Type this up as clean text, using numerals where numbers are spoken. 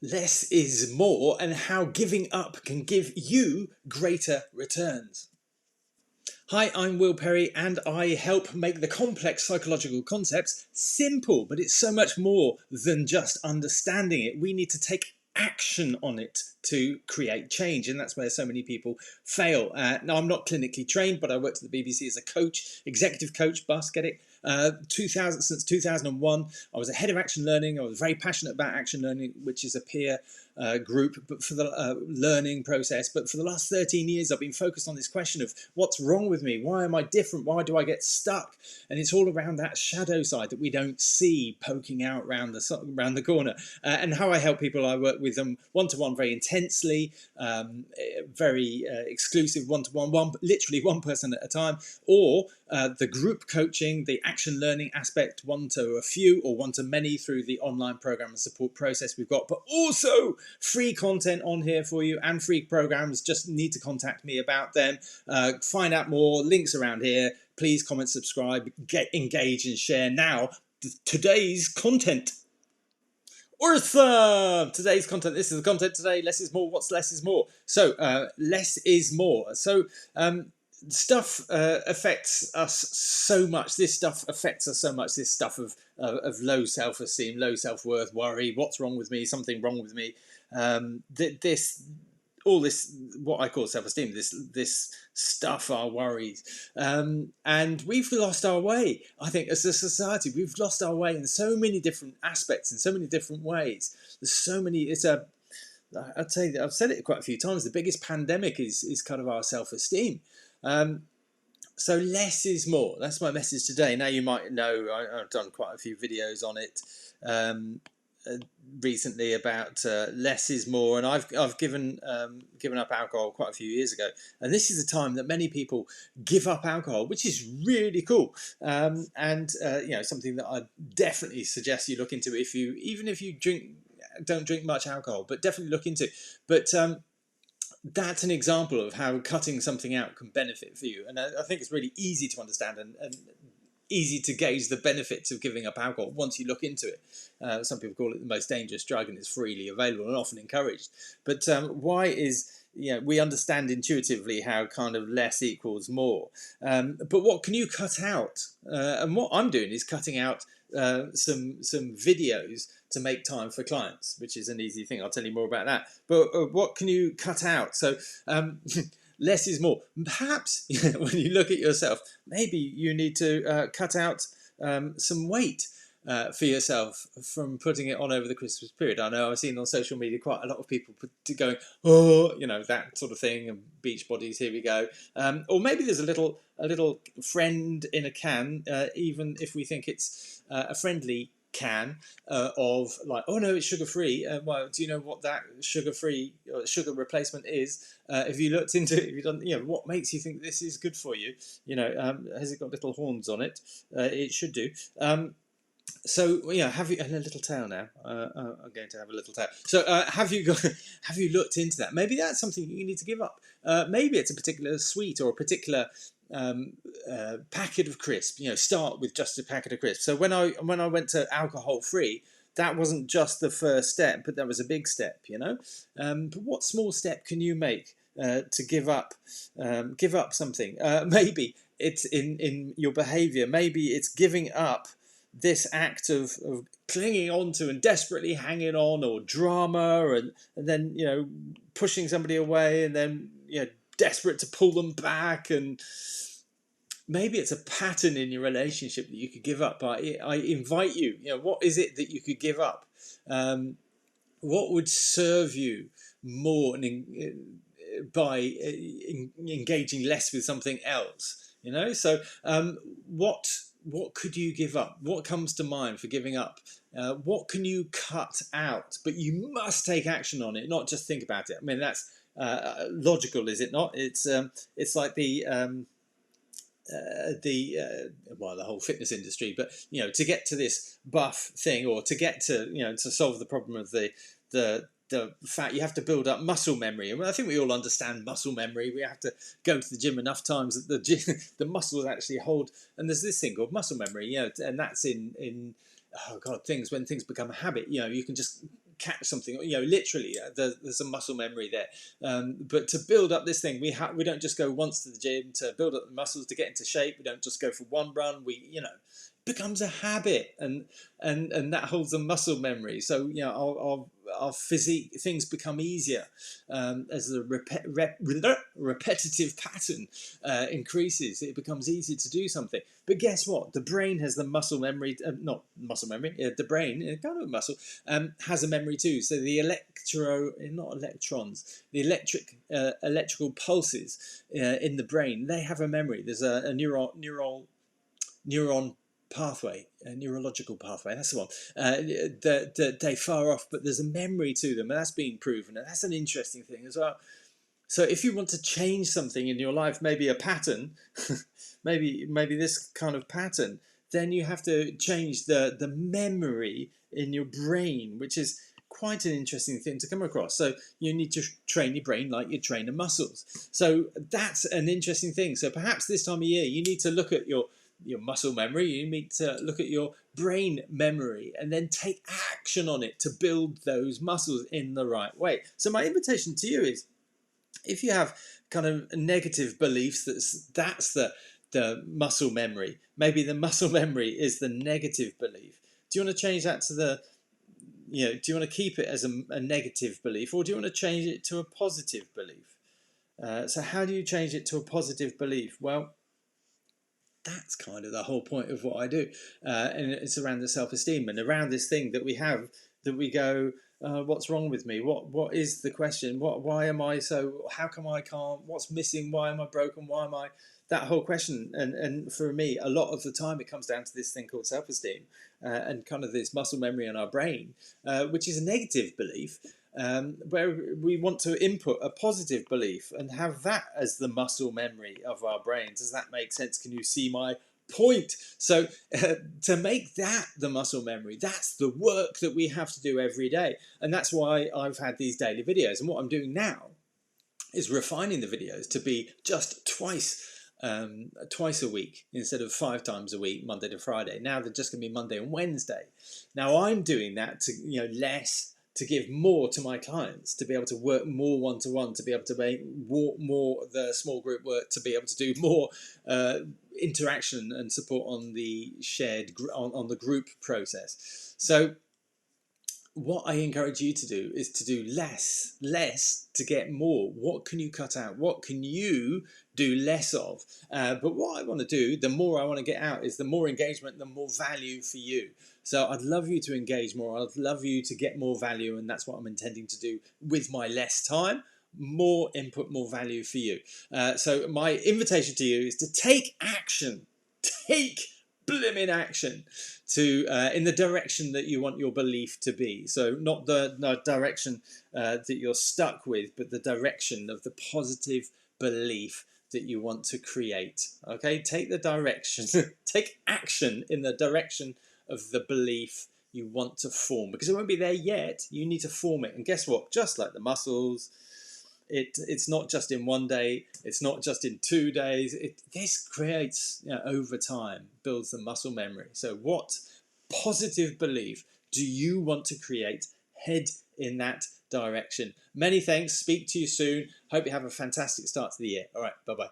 Less is more, and how giving up can give you greater returns. Hi, I'm Will Perry, and I help make the complex psychological concepts simple, but it's so much more than just understanding it. We need to take action on it to create change, and that's where so many people fail. Now, I'm not clinically trained, but I worked at the BBC as a coach, executive coach, get it? 2000 since 2001. I was a head of action learning. I was very passionate about action learning, which is a peer group, but for the learning process. But for the last 13 years, I've been focused on this question of what's wrong with me? Why am I different? Why do I get stuck? And it's all around that shadow side that we don't see poking out around the corner. And how I help people, I work with them one-to-one very intensely, very exclusive one-to-one, literally one person at a time, or the group coaching, the action learning aspect, one to a few or one to many through the online program and support process we've got, but also free content on here for you and free programs. Just need to contact me about them. Find out more, links around here. Please comment, subscribe, engage and share. Now, today's content. Awesome! Today's content. This is the content today. Less is more. What's less is more? So, less is more. So, stuff affects us so much. This stuff affects us so much. This stuff of low self-esteem, low self-worth, worry. What's wrong with me? Something wrong with me. All this, what I call self-esteem, this stuff, our worries, and we've lost our way. I think as a society, we've lost our way in so many different aspects, in so many different ways. There's so many. I'd say that I've said it quite a few times. The biggest pandemic is kind of our self-esteem. So less is more. That's my message today. Now you might know I've done quite a few videos on it recently about less is more, and I've given up alcohol quite a few years ago, and this is a time that many people give up alcohol, which is really cool, and something that I definitely suggest you look into even if you don't drink much alcohol, but definitely look into. But that's an example of how cutting something out can benefit for you, and I think it's really easy to understand and easy to gauge the benefits of giving up alcohol once you look into it. Some people call it the most dangerous drug, and it's freely available and often encouraged. But why is we understand intuitively how kind of less equals more. But what can you cut out? And what I'm doing is cutting out some videos to make time for clients, which is an easy thing. I'll tell you more about that. But what can you cut out? So less is more. Perhaps when you look at yourself, maybe you need to cut out some weight for yourself from putting it on over the Christmas period. I know I've seen on social media quite a lot of people going, oh, that sort of thing, and beach bodies, here we go. Or maybe there's a little friend in a can, even if we think it's a friendly can of like, oh no, it's sugar-free. Well, do you know what that sugar-free or sugar replacement is? If you looked into it, if you done, what makes you think this is good for you? Has it got little horns on it? It should do. So have you a little tail now? I'm going to have a little tail. So have you looked into that? Maybe that's something you need to give up. Maybe it's a particular sweet or a particular packet of crisps. Start with just a packet of crisps. So when I went to alcohol free, that wasn't just the first step, but that was a big step. But what small step can you make to give up something? Maybe it's in your behaviour. Maybe it's giving up this act of clinging on to and desperately hanging on, or drama, and then pushing somebody away, and then desperate to pull them back. And maybe it's a pattern in your relationship that you could give up. I invite you, what is it that you could give up? What would serve you more by engaging less with something else? So what could you give up? What comes to mind for giving up? What can you cut out? But you must take action on it, not just think about it. I mean, that's logical, is it not? It's like the whole fitness industry. But to get to this buff thing, or to get to to solve the problem of the fact you have to build up muscle memory. And I think we all understand muscle memory. We have to go to the gym enough times that the muscles actually hold. And there's this thing called muscle memory, and that's in when things become a habit. You can just catch something. Literally, there's a muscle memory there. But to build up this thing, we don't just go once to the gym to build up the muscles to get into shape. We don't just go for one run. It becomes a habit, and that holds a muscle memory. So our physique things become easier as the repetitive pattern increases. It becomes easier to do something. But guess what? The brain has the muscle memory, not muscle memory. The brain, kind of a muscle, has a memory too. So the electrical pulses in the brain, they have a memory. There's a neuron pathway, a neurological pathway, that's the one, that they fire off, but there's a memory to them, and that's been proven, and that's an interesting thing as well. So if you want to change something in your life, maybe a pattern, maybe this kind of pattern, then you have to change the memory in your brain, which is quite an interesting thing to come across. So you need to train your brain like you train the muscles. So that's an interesting thing. So perhaps this time of year, you need to look at your muscle memory, you need to look at your brain memory, and then take action on it to build those muscles in the right way. So my invitation to you is, if you have kind of negative beliefs, that's the muscle memory. Maybe the muscle memory is the negative belief. Do you want to change that to do you want to keep it as a negative belief, or do you want to change it to a positive belief? So how do you change it to a positive belief? Well, that's kind of the whole point of what I do, and it's around the self-esteem and around this thing that we have, that we go, what's wrong with me? What is the question? Why am I so? How come I can't? What's missing? Why am I broken? Why am I? That whole question, and for me, a lot of the time, it comes down to this thing called self-esteem, and kind of this muscle memory in our brain, which is a negative belief. Where we want to input a positive belief and have that as the muscle memory of our brain. Does that make sense? Can you see my point? So to make that the muscle memory, that's the work that we have to do every day. And that's why I've had these daily videos. And what I'm doing now is refining the videos to be just twice a week instead of 5 times a week, Monday to Friday. Now they're just going to be Monday and Wednesday. Now I'm doing that to less, to give more to my clients, to be able to work more one-to-one, to be able to make more the small group work, to be able to do more interaction and support on the on the group process. So what I encourage you to do is to do less to get more. What can you cut out? What can you do less of? But what I want to do, the more I want to get out, is the more engagement, the more value for you. So I'd love you to engage more. I'd love you to get more value, and that's what I'm intending to do with my less time. More input, more value for you. So my invitation to you is to take action. Take blimmin' action to in the direction that you want your belief to be. So not the direction that you're stuck with, but the direction of the positive belief that you want to create. Okay, take the direction, take action in the direction of the belief you want to form, because it won't be there yet. You need to form it. And guess what? Just like the muscles, it's not just in one day, it's not just in 2 days. This creates, over time, builds the muscle memory. So what positive belief do you want to create? Head in that direction. Many thanks. Speak to you soon. Hope you have a fantastic start to the year. All right, bye-bye.